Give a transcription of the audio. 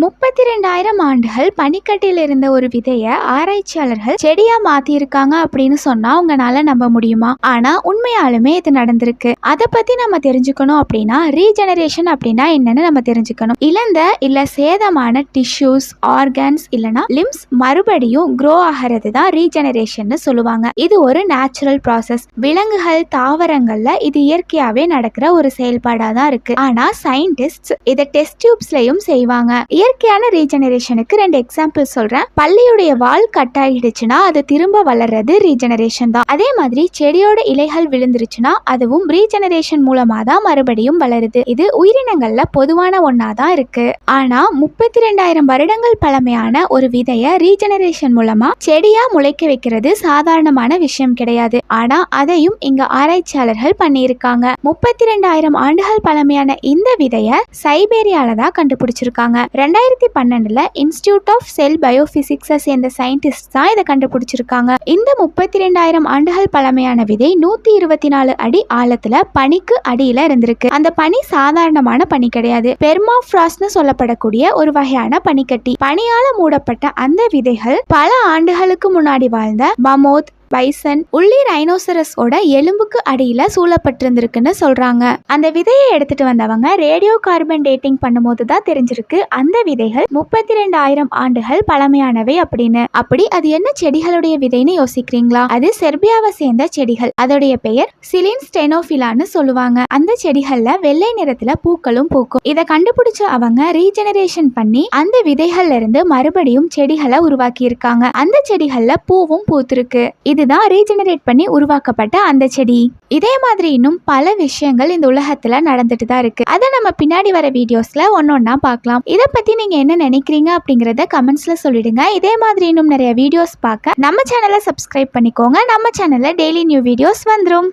32,000 ஆண்டுகள் பனிக்கட்டியில் இருந்த ஒரு விதைய ஆராய்ச்சியாளர்கள் செடியா மாத்திருக்காங்க அப்படின்னு சொன்னா உங்களால நம்ப முடியுமா? ஆனா உண்மையாலுமே இது நடந்திருக்கு. அதை பத்தி நம்ம தெரிஞ்சுக்கணும் அப்படின்னா ரீஜெனரேஷன் அப்படின்னா என்னன்னு நம்ம தெரிஞ்சுக்கணும். இழந்த இல்ல சேதமான டிஷ்யூஸ், ஆர்கன்ஸ் இல்லனா லிம்ஸ் மறுபடியும் க்ரோ ஆகிறது தான் ரீஜெனரேஷன் சொல்லுவாங்க. இது ஒரு நேச்சுரல் ப்ராசஸ். விலங்குகள், தாவரங்கள்ல இது இயற்கையாவே நடக்கிற ஒரு செயல்பாடா தான் இருக்கு. ஆனா சயின்டிஸ்ட் இதை டெஸ்ட் டியூப்ஸ்லயும் செய்வாங்க. இயற்கையான ரீஜெனரேஷனுக்கு 2 எக்ஸாம்பிள் சொல்றேன். பல்லியுடைய வால் கட் ஆகிடுச்சுன்னா அது திரும்ப வளர்றது ரீஜெனரேஷன் தான். அதே மாதிரி செடியோட இலைகள் விழுந்துருச்சுன்னா அதுவும் ரீஜெனரேஷன் மூலமா தான் மறுபடியும் வளருது. இது உயிரினங்கள்ல பொதுவான ஒன்னா தான் இருக்கு. ஆனா 32,000 வருடங்கள் பழமையான ஒரு விதைய ரீஜெனரேஷன் மூலமா செடியா முளைக்க வைக்கிறது சாதாரணமான விஷயம் கிடையாது. ஆனா அதையும் இங்க ஆராய்ச்சியாளர்கள் பண்ணியிருக்காங்க. 32,000 ஆண்டுகள் பழமையான இந்த விதைய சைபேரியால தான் கண்டுபிடிச்சிருக்காங்க. 2012 இன்ஸ்டிடியூட் ஆஃப் செல் பயோபிசிக்ஸை சேர்ந்த சயின்டிஸ்ட் தான் இதை கண்டுபிடிச்சிருக்காங்க. இந்த 32,000 ஆண்டுகள் பழமையான விதை 124 அடி ஆழத்துல பனிக்கு அடியில இருந்திருக்கு. அந்த பனி சாதாரணமான பனி கிடையாது. பெர்மாஃப்ராஸ்ட்னு சொல்லப்படக்கூடிய ஒரு வகையான பனிக்கட்டி. பனியால மூடப்பட்ட அந்த விதைகள் பல ஆண்டுகளுக்கு முன்னாடி வாழ்ந்த மமோத், பைசன், உள்ளி ரைனோசரஸோட எலும்புக்கு அடியில சூழப்பட்டிருந்திருக்குன்னு சொல்றாங்க. அந்த விதையை எடுத்துட்டு வந்தவங்க ரேடியோ கார்பன் டேட்டிங் பண்ணும்போது தான் தெரிஞ்சிருக்கு அந்த விதைகள் 32,000 ஆண்டுகள் பழமையானவை அப்படின்னு. அப்படி அது என்ன செடிகளுடைய விதைன்னு யோசிக்கிறீங்களா? அது செர்பியாவை சேர்ந்த செடிகள். அதோடைய பெயர் சிலின் ஸ்டெனோஃபிலான்னு சொல்லுவாங்க. அந்த செடிகள்ல வெள்ளை நிறத்துல பூக்களும் பூக்கும். இதை கண்டுபிடிச்ச அவங்க ரீஜெனரேஷன் பண்ணி அந்த விதைகள்ல இருந்து மறுபடியும் செடிகளை உருவாக்கி இருக்காங்க. அந்த செடிகள்ல பூவும் பூத்திருக்கு. இதுதான் ரீஜெனரேட் பண்ணி உருவாக்கப்பட்ட அந்த செடி. இதே மாதிரி இன்னும் பல விஷயங்கள் இந்த உலகத்துல நடந்துட்டு தான் இருக்கு. அதை நம்ம பின்னாடி வர வீடியோஸ்ல ஒன்னொன்னா பார்க்கலாம். இதை பத்தி நீங்க என்ன நினைக்கிறீங்க அப்படிங்கறத கமெண்ட்ஸ்ல சொல்லிடுங்க. இதே மாதிரி இன்னும் நிறைய வீடியோஸ் பார்க்க நம்ம சேனலை சப்ஸ்கிரைப் பண்ணிக்கோங்க. நம்ம சேனல்ல டெய்லி நியூ வீடியோஸ் வந்துரும்.